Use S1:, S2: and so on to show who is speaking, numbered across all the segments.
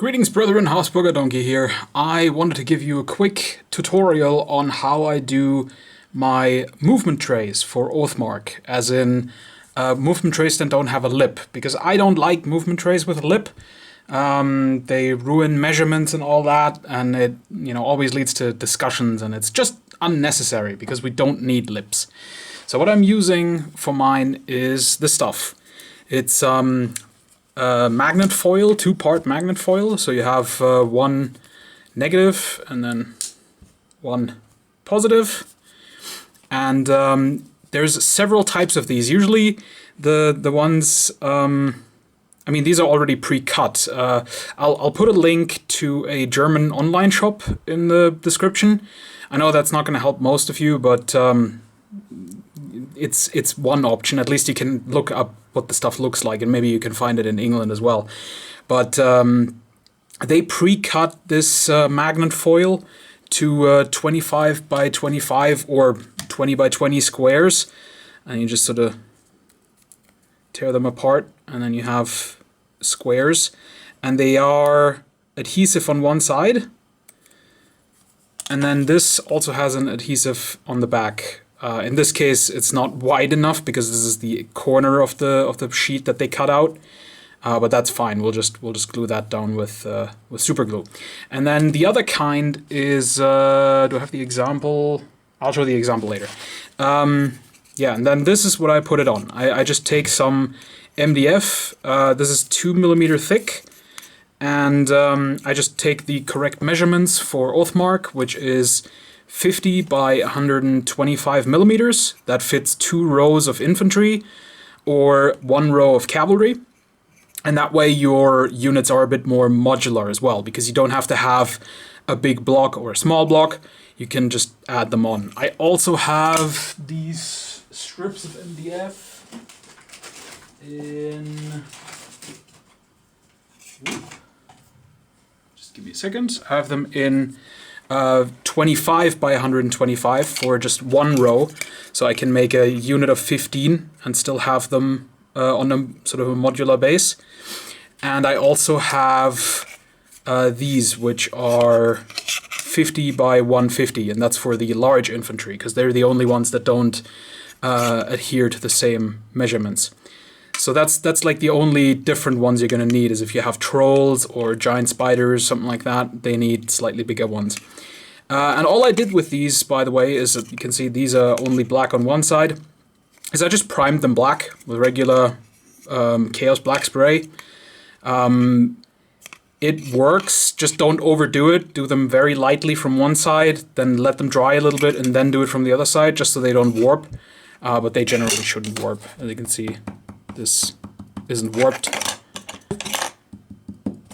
S1: Greetings brethren, Hausburger Donkey here. I wanted to give you a quick tutorial on how I do my movement trays for Oathmark, as in movement trays that don't have a lip, because I don't like movement trays with a lip. They ruin measurements and all that, and it always leads to discussions, and it's just unnecessary because we don't need lips. So what I'm using for mine is this stuff. It's magnet foil, two-part magnet foil. So you have one negative and then one positive. And there's several types of these. Usually the ones, these are already pre-cut. I'll put a link to a German online shop in the description. I know that's not going to help most of you, but it's one option. At least you can look up what the stuff looks like, and maybe you can find it in England as well. But they pre-cut this magnet foil to 25 by 25 or 20 by 20 squares, and you just sort of tear them apart, and then you have squares, and they are adhesive on one side, and then this also has an adhesive on the back. In this case, it's not wide enough because this is the corner of the sheet that they cut out, but that's fine. We'll just glue that down with super glue. And then the other kind is do I have the example? I'll show the example later. Yeah, and then this is what I put it on. I just take some MDF. This is 2mm thick, and I just take the correct measurements for Oathmark, which is 50 by 125 millimeters. That fits 2 rows of infantry or 1 row of cavalry. And that way your units are a bit more modular as well, because you don't have to have a big block or a small block. You can just add them on. I also have these strips of MDF in... Just give me a second. I have them in 25 by 125 for just 1 row, so I can make a unit of 15 and still have them on a sort of a modular base. And I also have these, which are 50 by 150, and that's for the large infantry, because they're the only ones that don't adhere to the same measurements. So that's like the only different ones you're going to need, is if you have trolls or giant spiders, something like that, they need slightly bigger ones. And all I did with these, by the way, is that you can see these are only black on one side, is I just primed them black with regular Chaos Black spray. It works, just don't overdo it. Do them very lightly from one side, then let them dry a little bit, and then do it from the other side, just so they don't warp. But they generally shouldn't warp. As you can see, this isn't warped.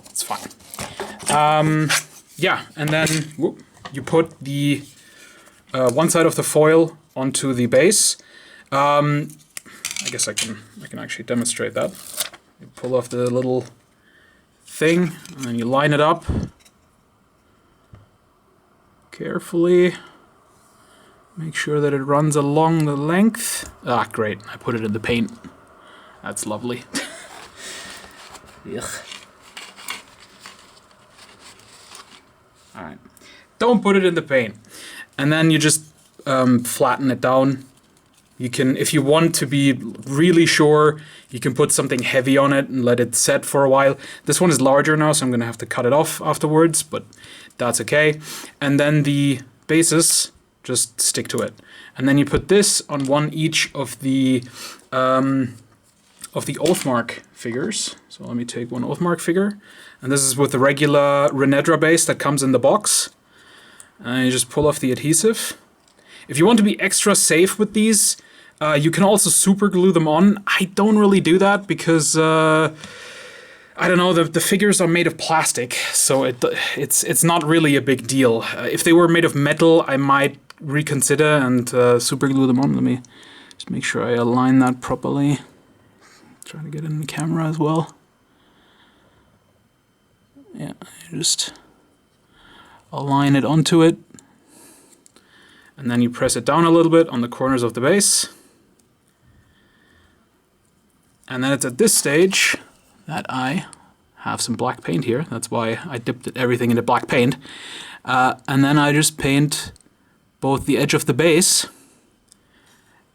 S1: It's fine. Yeah, and then you put the one side of the foil onto the base. I guess I can actually demonstrate that. You pull off the little thing, and then you line it up carefully. Make sure that it runs along the length. Ah, great. I put it in the paint. That's lovely. Ugh. Alright. Don't put it in the paint. And then you just flatten it down. You can, if you want to be really sure, you can put something heavy on it and let it set for a while. This one is larger now, so I'm going to have to cut it off afterwards, but that's okay. And then the bases, just stick to it. And then you put this on one each of the Oathmark figures. So let me take one Oathmark figure. And this is with the regular Renedra base that comes in the box. And you just pull off the adhesive. If you want to be extra safe with these, you can also super glue them on. I don't really do that because, I don't know, the figures are made of plastic, so it's not really a big deal. If they were made of metal, I might reconsider and super glue them on. Let me just make sure I align that properly. Try to get it in the camera as well. Yeah, just align it onto it. And then you press it down a little bit on the corners of the base. And then it's at this stage that I have some black paint here. That's why I dipped everything into black paint. And then I just paint both the edge of the base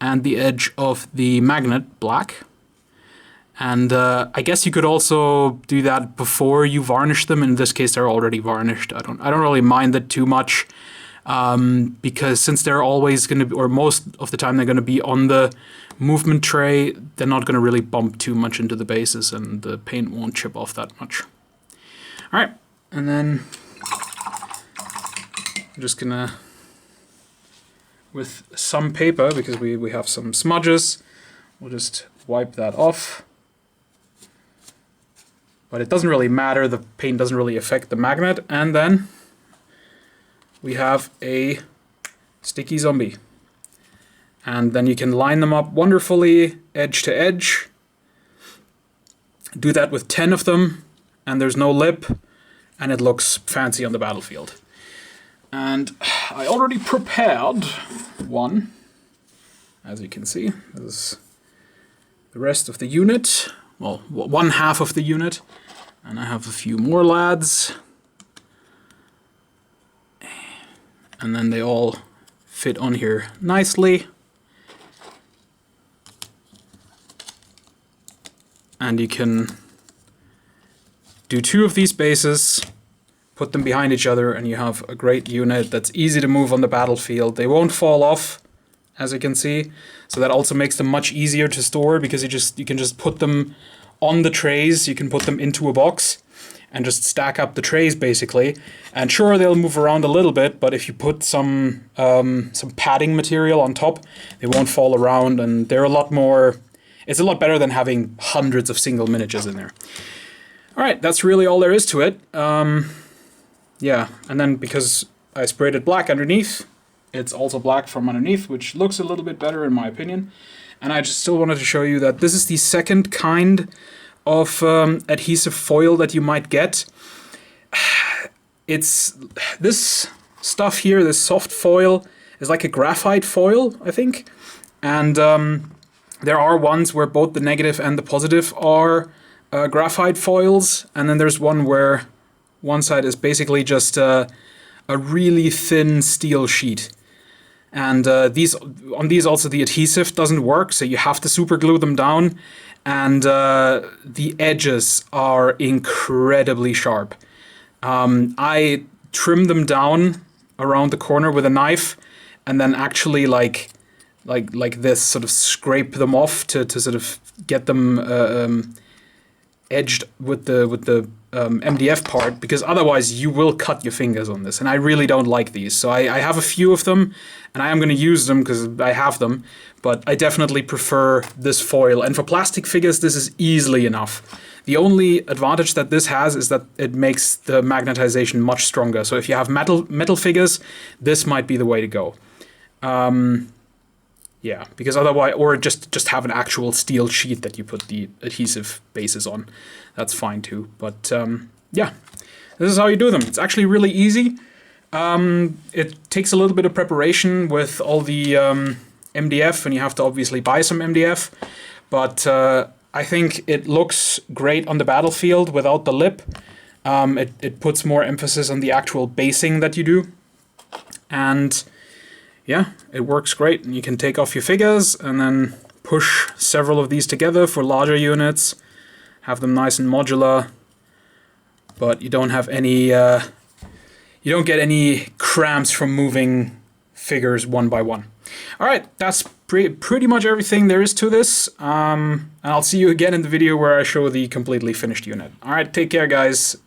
S1: and the edge of the magnet black. And I guess you could also do that before you varnish them. In this case, they're already varnished. I don't really mind that too much, because since they're always going to be, or most of the time they're going to be on the movement tray, they're not going to really bump too much into the bases, and the paint won't chip off that much. All right, and then I'm just gonna, with some paper, because we have some smudges, we'll just wipe that off. But it doesn't really matter, the paint doesn't really affect the magnet. And then we have a sticky zombie. And then you can line them up wonderfully, edge to edge. Do that with 10 of them, and there's no lip, and it looks fancy on the battlefield. And I already prepared one, as you can see. This is the rest of the unit, well, one half of the unit. And I have a few more lads. And then they all fit on here nicely. And you can do 2 of these bases, put them behind each other, and you have a great unit that's easy to move on the battlefield. They won't fall off, as you can see. So that also makes them much easier to store, because you can just put them on the trays. You can put them into a box and just stack up the trays basically. And sure, they'll move around a little bit, but if you put some padding material on top, they won't fall around, and they're a lot more. It's a lot better than having hundreds of single miniatures in there. All right, that's really all there is to it. Yeah, and then because I sprayed it black underneath, it's also black from underneath, which looks a little bit better in my opinion. And I just still wanted to show you that this is the second kind of adhesive foil that you might get. It's this stuff here, this soft foil, is like a graphite foil, I think. And there are ones where both the negative and the positive are graphite foils, and then there's one where one side is basically just a really thin steel sheet. And on these also the adhesive doesn't work, so you have to super glue them down. And the edges are incredibly sharp. I trim them down around the corner with a knife, and then actually like this, sort of scrape them off to sort of get them edged with the MDF part, because otherwise you will cut your fingers on this, and I really don't like these. So I have a few of them, and I am going to use them because I have them, but I definitely prefer this foil. And for plastic figures, this is easily enough. The only advantage that this has is that it makes the magnetization much stronger. So if you have metal figures, this might be the way to go. Yeah, because otherwise, or just have an actual steel sheet that you put the adhesive bases on. That's fine too. But yeah, this is how you do them. It's actually really easy. It takes a little bit of preparation with all the MDF, and you have to obviously buy some MDF. But I think it looks great on the battlefield without the lip. It puts more emphasis on the actual basing that you do. And yeah, it works great. And you can take off your figures and then push several of these together for larger units. Have them nice and modular, but you don't have any, you don't get any cramps from moving figures one by one. All right, that's pretty much everything there is to this. And I'll see you again in the video where I show the completely finished unit. All right, take care, guys.